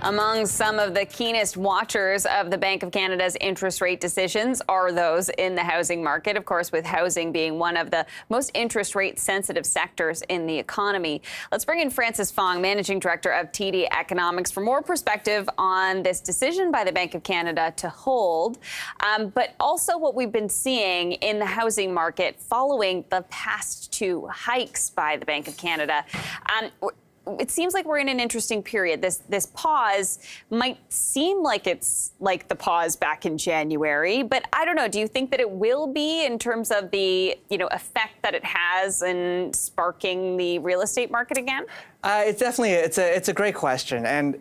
Among some of the keenest watchers of the Bank of Canada's interest rate decisions are those in the housing market, of course, with housing being one of the most interest rate sensitive sectors in the economy. Let's bring in Francis Fong, Managing Director of TD Economics, for more perspective on this decision by the Bank of Canada to hold, but also what we've been seeing in the housing market following the past two hikes by the Bank of Canada. It seems like we're in an interesting period. This pause might seem like it's like the pause back in January, but I don't know. Do you think that it will be in terms of the effect that it has in sparking the real estate market again? It's a great question, and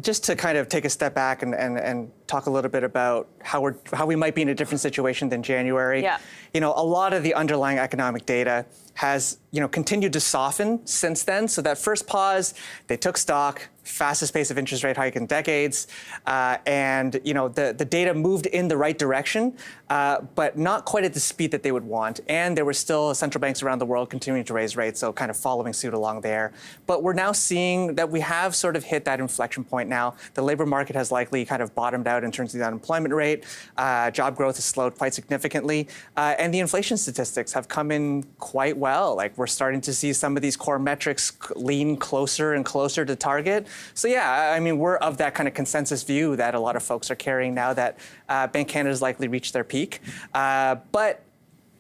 just to kind of take a step back and talk a little bit about how we might be in a different situation than January. Yeah. A lot of the underlying economic data has continued to soften since then. So that first pause, they took stock, fastest pace of interest rate hike in decades, and the data moved in the right direction, but not quite at the speed that they would want. And there were still central banks around the world continuing to raise rates, so kind of following suit along there. But we're now seeing that we have sort of hit that inflection point now. The labor market has likely kind of bottomed out in terms of the unemployment rate. Job growth has slowed quite significantly, and the inflation statistics have come in quite well. Like, we're starting to see some of these core metrics lean closer and closer to target. So yeah, I mean, we're of that kind of consensus view that a lot of folks are carrying now that Bank Canada's likely reached their peak. But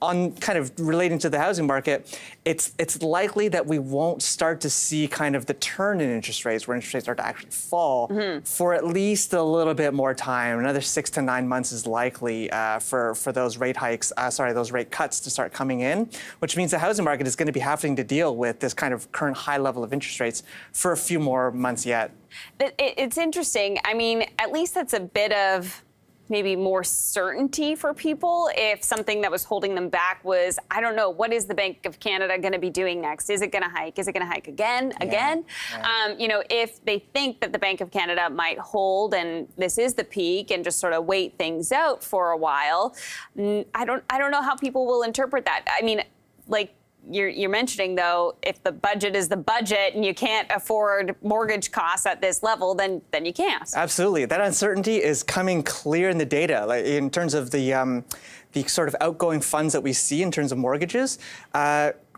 on kind of relating to the housing market, it's likely that we won't start to see kind of the turn in interest rates, where interest rates start to actually fall for at least a little bit more time. Another 6 to 9 months is likely for those rate hikes, those rate cuts to start coming in, which means the housing market is going to be having to deal with this kind of current high level of interest rates for a few more months yet. It's interesting. I mean, at least that's a bit of maybe more certainty for people. If something that was holding them back was, I don't know, what is the Bank of Canada going to be doing next? Is it going to hike? Is it going to hike again? Yeah. If they think that the Bank of Canada might hold and this is the peak and just sort of wait things out for a while, I don't know how people will interpret that. I mean, like, you're mentioning, though, if the budget is the budget and you can't afford mortgage costs at this level, then you can't. Absolutely. That uncertainty is coming clear in the data, like in terms of the sort of outgoing funds that we see in terms of mortgages.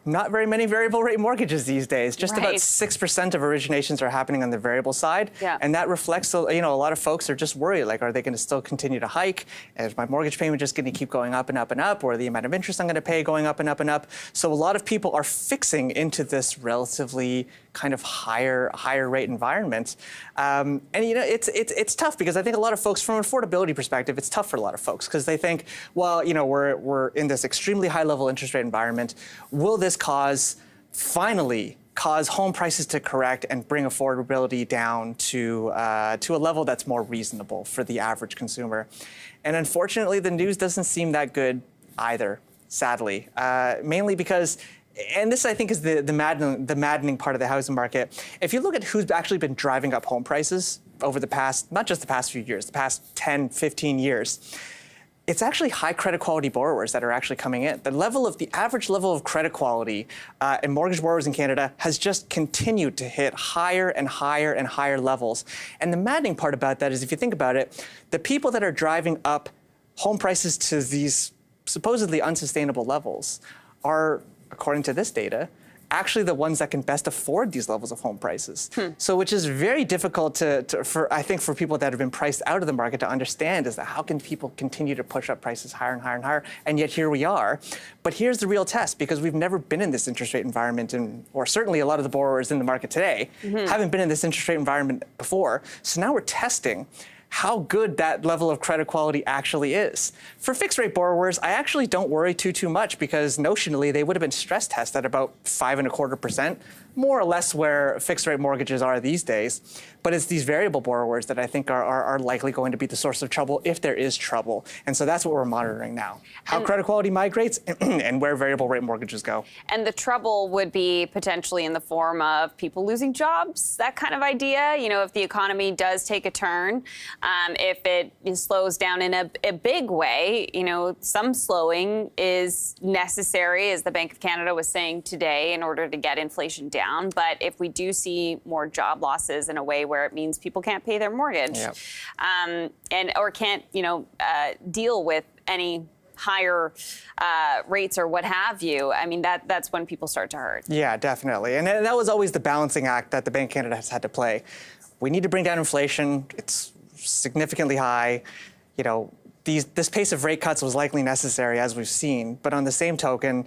Not very many variable rate mortgages these days. Just about 6% of originations are happening on the variable side. Yeah. And that reflects, a lot of folks are just worried, like, are they going to still continue to hike? Is my mortgage payment just going to keep going up and up and up? Or the amount of interest I'm going to pay going up and up and up? So a lot of people are fixing into this relatively kind of higher rate environment. And it's tough, because I think a lot of folks, from an affordability perspective, it's tough for a lot of folks, because they think, well, we're in this extremely high level interest rate environment. Will this finally cause home prices to correct and bring affordability down to a level that's more reasonable for the average consumer? And unfortunately, the news doesn't seem that good either, sadly, mainly because, and this, I think, is the maddening part of the housing market. If you look at who's actually been driving up home prices over the past, not just the past few years, the past 10, 15 years, it's actually high credit quality borrowers that are actually coming in. The average level of credit quality in mortgage borrowers in Canada has just continued to hit higher and higher and higher levels. And the maddening part about that is, if you think about it, the people that are driving up home prices to these supposedly unsustainable levels are, according to this data, actually the ones that can best afford these levels of home prices. So, which is very difficult for people that have been priced out of the market to understand, is that how can people continue to push up prices higher and higher and higher? And yet here we are. But here's the real test, because we've never been in this interest rate environment, or certainly a lot of the borrowers in the market today haven't been in this interest rate environment before. So now we're testing how good that level of credit quality actually is. For fixed rate borrowers, I actually don't worry too much, because notionally they would have been stress tested at about 5.25%, more or less where fixed rate mortgages are these days. But it's these variable borrowers that I think are likely going to be the source of trouble, if there is trouble. And so that's what we're monitoring now. How credit quality migrates and where variable rate mortgages go. And the trouble would be potentially in the form of people losing jobs, that kind of idea. If the economy does take a turn, if it slows down in a big way, some slowing is necessary, as the Bank of Canada was saying today, in order to get inflation down. down. But if we do see more job losses in a way where it means people can't pay their mortgage, or can't, deal with any higher rates or what have you, I mean, that's when people start to hurt. Yeah, definitely. And that was always the balancing act that the Bank of Canada has had to play. We need to bring down inflation. It's significantly high. This pace of rate cuts was likely necessary, as we've seen. But on the same token,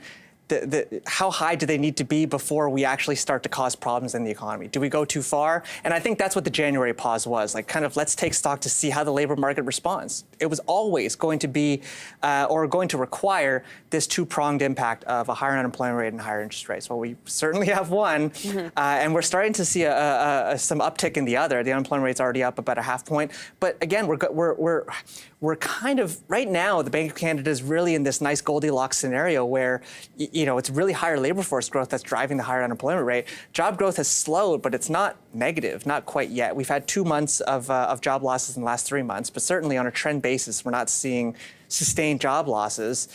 how high do they need to be before we actually start to cause problems in the economy? Do we go too far? And I think that's what the January pause was, like kind of let's take stock to see how the labor market responds. It was always going to be or going to require this two-pronged impact of a higher unemployment rate and higher interest rates. Well, we certainly have one, and we're starting to see some uptick in the other. The unemployment rate's already up about a half point. But again, we're kind of, right now, the Bank of Canada is really in this nice Goldilocks scenario where, it's really higher labor force growth that's driving the higher unemployment rate. Job growth has slowed, but it's not negative, not quite yet. We've had 2 months of job losses in the last 3 months, but certainly on a trend basis, we're not seeing sustained job losses.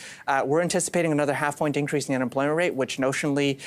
We're anticipating another half-point increase in the unemployment rate, which notionally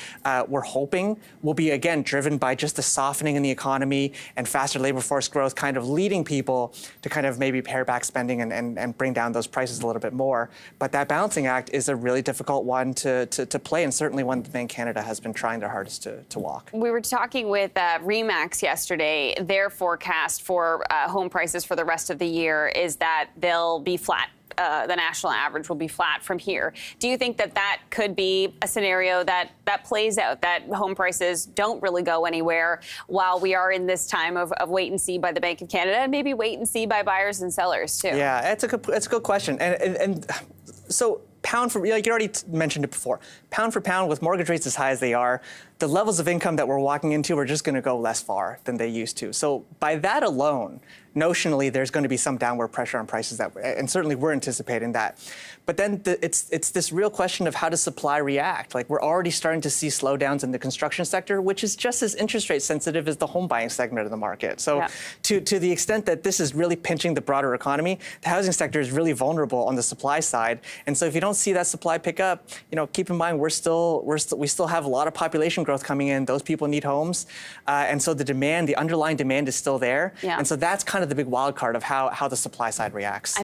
we're hoping will be, again, driven by just the softening in the economy and faster labor force growth, kind of leading people to kind of maybe pare back spending and bring down those prices a little bit more. But that balancing act is a really difficult one to play, and certainly one the Bank of Canada has been trying their hardest to walk. We were talking with RE/MAX yesterday. Their forecast for home prices for the rest of the year is that they'll be flat. The national average will be flat from here. Do you think that could be a scenario that plays out, that home prices don't really go anywhere while we are in this time of wait and see by the Bank of Canada, and maybe wait and see by buyers and sellers too? Yeah, it's a good question. And so pound for, you already mentioned it before, pound for pound with mortgage rates as high as they are, the levels of income that we're walking into are just going to go less far than they used to. So by that alone, notionally, there's going to be some downward pressure on prices, and certainly we're anticipating that. But then it's this real question of how does supply react? Like, we're already starting to see slowdowns in the construction sector, which is just as interest rate sensitive as the home buying segment of the market. So to the extent that this is really pinching the broader economy, the housing sector is really vulnerable on the supply side. And so if you don't see that supply pick up, keep in mind we still have a lot of population growth coming in. Those people need homes, and so the underlying demand is still there. And so that's kind of the big wild card of how the supply side reacts.